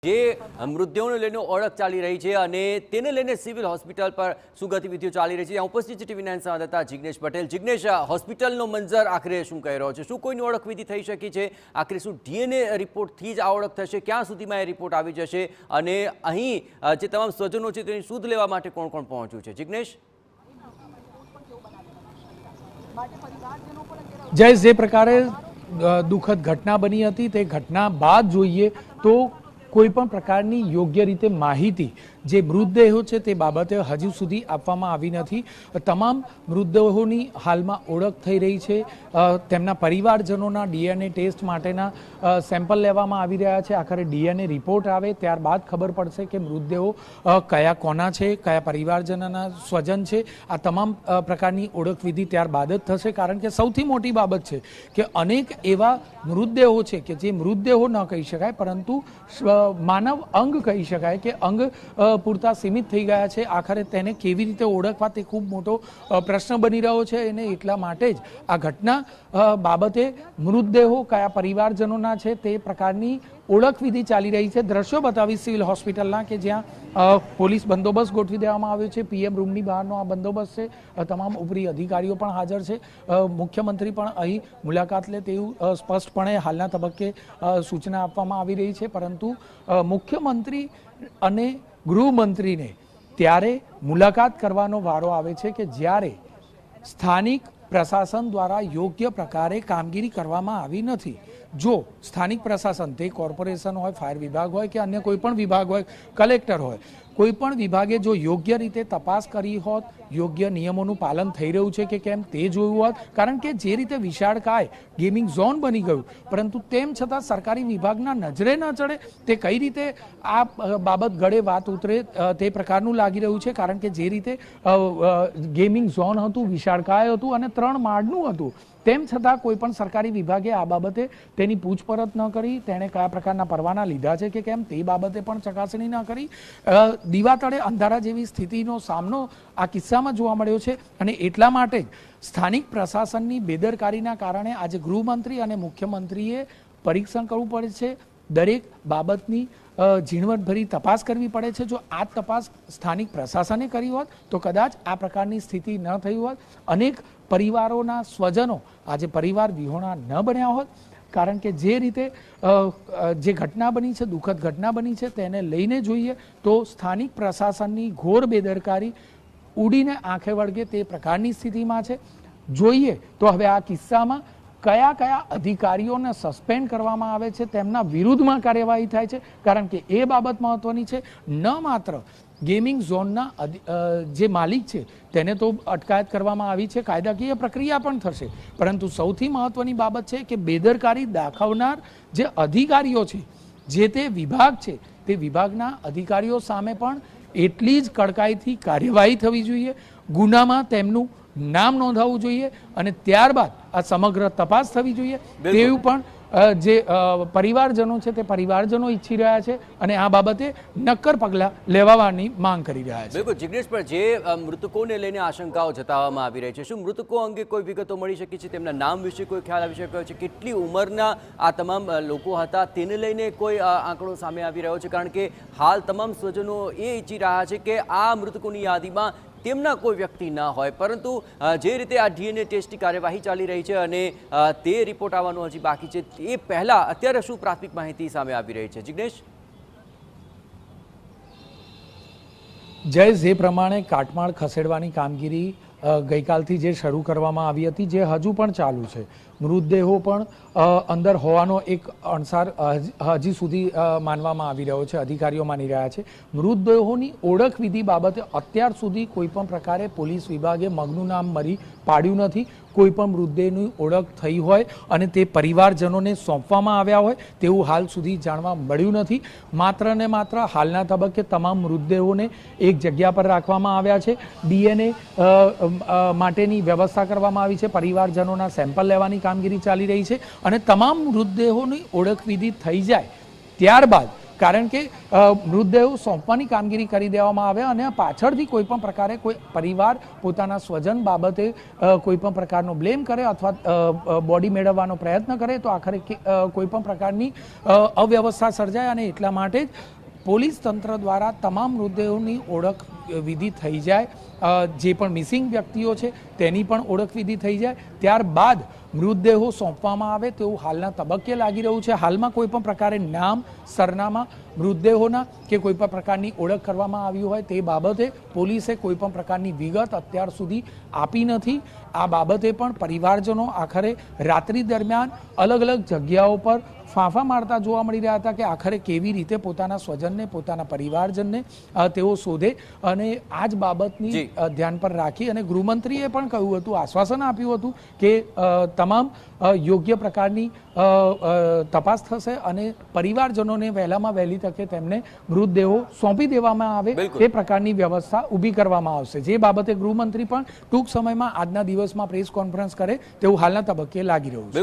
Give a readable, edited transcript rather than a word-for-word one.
જે મૃતદેહોને લઈને ઓળખ ચાલી રહી છે અને તેને લઈને સિવિલ હોસ્પિટલ પર શું ગતિવિધિઓ ચાલી રહી છે ત્યાં ઉપસ્થિત છે ટીવી 9 સંવાદદાતા જિગ્નેશ પટેલ। જિગ્નેશ, હોસ્પિટલનો મંજર આખરે શું કહી રહ્યો છે? શું કોઈની ઓળખવિધિ થઈ શકી છે? આખરે શું ડીએનએ રિપોર્ટથી જ આ ઓળખ થશે? ક્યાં સુધીમાં એ રિપોર્ટ આવી જશે અને અહીં જે તમામ સ્વજનો છે તેની શોધ લેવા માટે કોણ કોણ પહોંચ્યું છે? જિગ્નેશ, જયેશ, જે પ્રકારે દુઃખદ ઘટના બની હતી તે ઘટના બાદ જોઈએ તો કોઈ પણ પ્રકારની યોગ્ય રીતે માહિતી જે મૃતદેહો છે તે બાબતે હજુ સુધી આપવામાં આવી નથી। તમામ મૃતદેહોની હાલમાં ઓળખ થઈ રહી છે। તેમના પરિવારજનોના ડીએનએ ટેસ્ટ માટેના સેમ્પલ લેવામાં આવી રહ્યા છે। આખરે ડીએનએ રિપોર્ટ આવે ત્યારબાદ ખબર પડશે કે મૃતદેહો કયા કોના છે, કયા પરિવારજનોના સ્વજન છે। આ તમામ પ્રકારની ઓળખવિધિ ત્યારબાદ જ થશે, કારણ કે સૌથી મોટી બાબત છે કે અનેક એવા મૃતદેહો છે કે જે મૃતદેહો ન કહી શકાય પરંતુ માનવ અંગ કહી શકાય કે અંગ પૂરતા સીમિત થઈ ગયા છે। આખરે તેને કેવી રીતે ઓળખવા તે ખૂબ મોટો પ્રશ્ન બની રહ્યો છે અને એટલા માટે જ આ ઘટના બાબતે મૃતદેહો કયા પરિવારજનોના છે તે પ્રકારની ઓળખવિધિ ચાલી રહી છે। દ્રશ્યો બતાવી સિવિલ હોસ્પિટલના કે જ્યાં પોલીસ બંદોબસ્ત ગોઠવી દેવામાં આવ્યો છે। પીએમ રૂમની બહારનો આ બંદોબસ્ત છે। તમામ ઉપરી અધિકારીઓ પણ હાજર છે। મુખ્યમંત્રી પણ અહીં મુલાકાત લે તેવું સ્પષ્ટપણે હાલના તબક્કે સૂચના આપવામાં આવી રહી છે, પરંતુ મુખ્યમંત્રી અને ગૃહમંત્રીને ત્યારે મુલાકાત કરવાનો વારો આવે છે કે જ્યારે સ્થાનિક પ્રશાસન દ્વારા યોગ્ય પ્રકારે કામગીરી કરવામાં આવી નથી। જો સ્થાનિક પ્રશાસન તે કોર્પોરેશન હોય, ફાયર વિભાગ હોય કે અન્ય કોઈ પણ વિભાગ હોય, કલેક્ટર હોય, કોઈ પણ વિભાગે જો યોગ્ય રીતે તપાસ કરી હોત, યોગ્ય નિયમોનું પાલન થઈ રહ્યું છે કે કેમ તે જોયું હોત, કારણ કે જે રીતે વિશાળકાય ગેમિંગ ઝોન બની ગયું પરંતુ તેમ છતાં સરકારી વિભાગના નજરે ન ચડે તે કઈ રીતે આ બાબત ગળે વાત ઉતરે તે પ્રકારનું લાગી રહ્યું છે। કારણ કે જે રીતે ગેમિંગ ઝોન હતું, વિશાળકાય હતું અને 3 માળનું હતું, તેમ છતાં કોઈ પણ સરકારી વિભાગે આ બાબતે તેની પૂછપરછ ન કરી, તેણે કયા પ્રકારના પરવાના લીધા છે કે કેમ તે બાબતે પણ ચકાસણી ન કરી। દીવા તળે અંધારા જેવી સ્થિતિનો સામનો આ કિસ્સામાં જોવા મળ્યો છે અને એટલા માટે જ સ્થાનિક પ્રશાસનની બેદરકારીના કારણે આજે ગૃહમંત્રી અને મુખ્યમંત્રીએ પરીક્ષણ કરવું પડે છે। દરેક બાબતની ઝીણવટભરી તપાસ કરવી પડે છે। જો આ તપાસ સ્થાનિક પ્રશાસને કરી હોત તો કદાચ આ પ્રકારની સ્થિતિ ન થઈ હોત, અનેક પરિવારોના સ્વજનો આજે પરિવાર વિહોણા ન બન્યા હોત, કારણ કે જે રીતે જે ઘટના બની છે, દુઃખદ ઘટના બની છે, તેને લઈને જોઈએ તો સ્થાનિક પ્રશાસનની ઘોર બેદરકારી ઉડીને આંખે વળગે તે પ્રકારની સ્થિતિમાં છે। જોઈએ તો હવે આ કિસ્સામાં કયા કયા અધિકારીઓને સસ્પેન્ડ કરવામાં આવે છે, તેમના વિરુદ્ધમાં કાર્યવાહી થાય છે, કારણ કે એ બાબત મહત્વની છે। ન માત્ર ગેમિંગ ઝોનના જે માલિક છે તેને તો અટકાયત કરવામાં આવી છે, કાયદાકીય પ્રક્રિયા પણ થશે, પરંતુ સૌથી મહત્વની બાબત છે કે બેદરકારી દાખવનાર જે અધિકારીઓ છે, જે તે વિભાગ છે, તે વિભાગના અધિકારીઓ સામે પણ એટલી જ કડકાઈથી કાર્યવાહી થવી જોઈએ। ગુનામાં તેમનું નામ નોંધાવવું જોઈએ અને ત્યારબાદ આ સમગ્ર તપાસ થવી જોઈએ તેવું પણ જે પરિવારજનો છે તે પરિવારજનો ઈચ્છી રહ્યા છે અને આ બાબતે નક્કર પગલાં લેવાની માંગ કરી રહ્યા છે। બિલકુલ જિગ્નેશ, પણ જે મૃતકોને લઈને આશંકાઓ જતાવવામાં આવી રહી છે, શું મૃતકો અંગે કોઈ વિગતો મળી શકી છે? તેમના નામ વિશે કોઈ ખ્યાલ આવી શક્યો છે? કેટલી ઉંમરના આ તમામ લોકો હતા તેને લઈને કોઈ આંકડો સામે આવી રહ્યો છે? કારણ કે હાલ તમામ સ્વજનો એ ઈચ્છી રહ્યા છે કે આ મૃતકોની યાદીમાં તેમના કોઈ વ્યક્તિ ના હોય, પરંતુ જે રીતે આ ડીએનએ ટેસ્ટની કાર્યવાહી ચાલી રહી છે અને તે રિપોર્ટ આવવાનો હજી બાકી છે, એ પહેલા અત્યારે શું પ્રાથમિક માહિતી સામે આવી રહી છે? જિગ્નેશ, જયેશ, જે પ્રમાણે કાટમાળ ખસેડવાની કામગીરી ગઈકાલથી જે શરૂ કરવામાં આવી હતી, જે હજુ પણ ચાલુ છે, મૃતદેહો પણ અંદર હોવાનો એક અણસાર હજી સુધી માનવામાં આવી રહ્યો છે, અધિકારીઓ માની રહ્યા છે। મૃતદેહોની ઓળખવિધિ બાબતે અત્યાર સુધી કોઈ પણ પ્રકારે પોલીસ વિભાગે મગનું નામ મરી પાડ્યું નથી। કોઈ પણ મૃતદેહની ઓળખ થઈ હોય અને તે પરિવારજનોને સોંપવામાં આવ્યા હોય તેવું હાલ સુધી જાણવા મળ્યું નથી। માત્ર ને માત્ર હાલના તબક્કે તમામ મૃતદેહોને એક જગ્યા પર રાખવામાં આવ્યા છે, ડીએનએ માટેની વ્યવસ્થા કરવામાં આવી છે, પરિવારજનોના સેમ્પલ લેવાની કામગીરી ચાલી રહી છે અને તમામ મૃતદેહોની ઓળખવિધિ થઈ જાય ત્યારબાદ કારણ કે મૃતદેહો સોંપવાની કામગીરી કરી દેવામાં આવે અને પાછળથી કોઈ પણ પ્રકારે કોઈ પરિવાર પોતાના સ્વજન બાબતે કોઈ પણ પ્રકારનો બ્લેમ કરે અથવા બોડી મેળવવાનો પ્રયત્ન કરે તો આખરે કોઈ પણ પ્રકારની અવ્યવસ્થા સર્જાય અને એટલા માટે જ પોલીસ તંત્ર દ્વારા તમામ મૃતદેહોની ઓળખ વિધિ થઈ જાય, જે પણ મિસિંગ વ્યક્તિઓ છે તેની પણ ઓળખ વિધિ થઈ જાય, ત્યારબાદ મૃતદેહો સોંપવામાં આવે તેવું હાલના તબક્કે લાગી રહ્યું છે. હાલમાં કોઈ પણ પ્રકારે નામ, સરનામા મૃતદેહોના કે કોઈ પણ પ્રકારની ઓળખ કરવામાં આવી હોય તે બાબતે પોલીસે કોઈ પણ પ્રકારની વિગત અત્યાર સુધી આપી નથી. આ બાબતે પણ પરિવારજનો આખરે રાત્રિ દરમિયાન અલગ અલગ જગ્યાઓ પર ફાંફા મારતા જોવા મળી રહ્યા હતા કે આખરે કેવી રીતે પોતાના સ્વજનને, પોતાના પરિવારજનને તેઓ શોધે અને આ જ બાબતની ધ્યાન પર રાખી અને ગૃહમંત્રીએ પણ કહ્યું હતું, આશ્વાસન આપ્યું હતું કે તમામ યોગ્ય પ્રકારની તપાસ થશે અને પરિવારજનોને વહેલામાં વહેલી તકે તેમને મૃતદેહો સોંપી દેવામાં આવે તે પ્રકારની વ્યવસ્થા ઊભી કરવામાં આવશે. જે બાબતે ગૃહમંત્રી પણ ટૂંક સમયમાં આજના દિવસમાં પ્રેસ કોન્ફરન્સ કરે તેવું હાલના તબક્કે લાગી રહ્યું છે.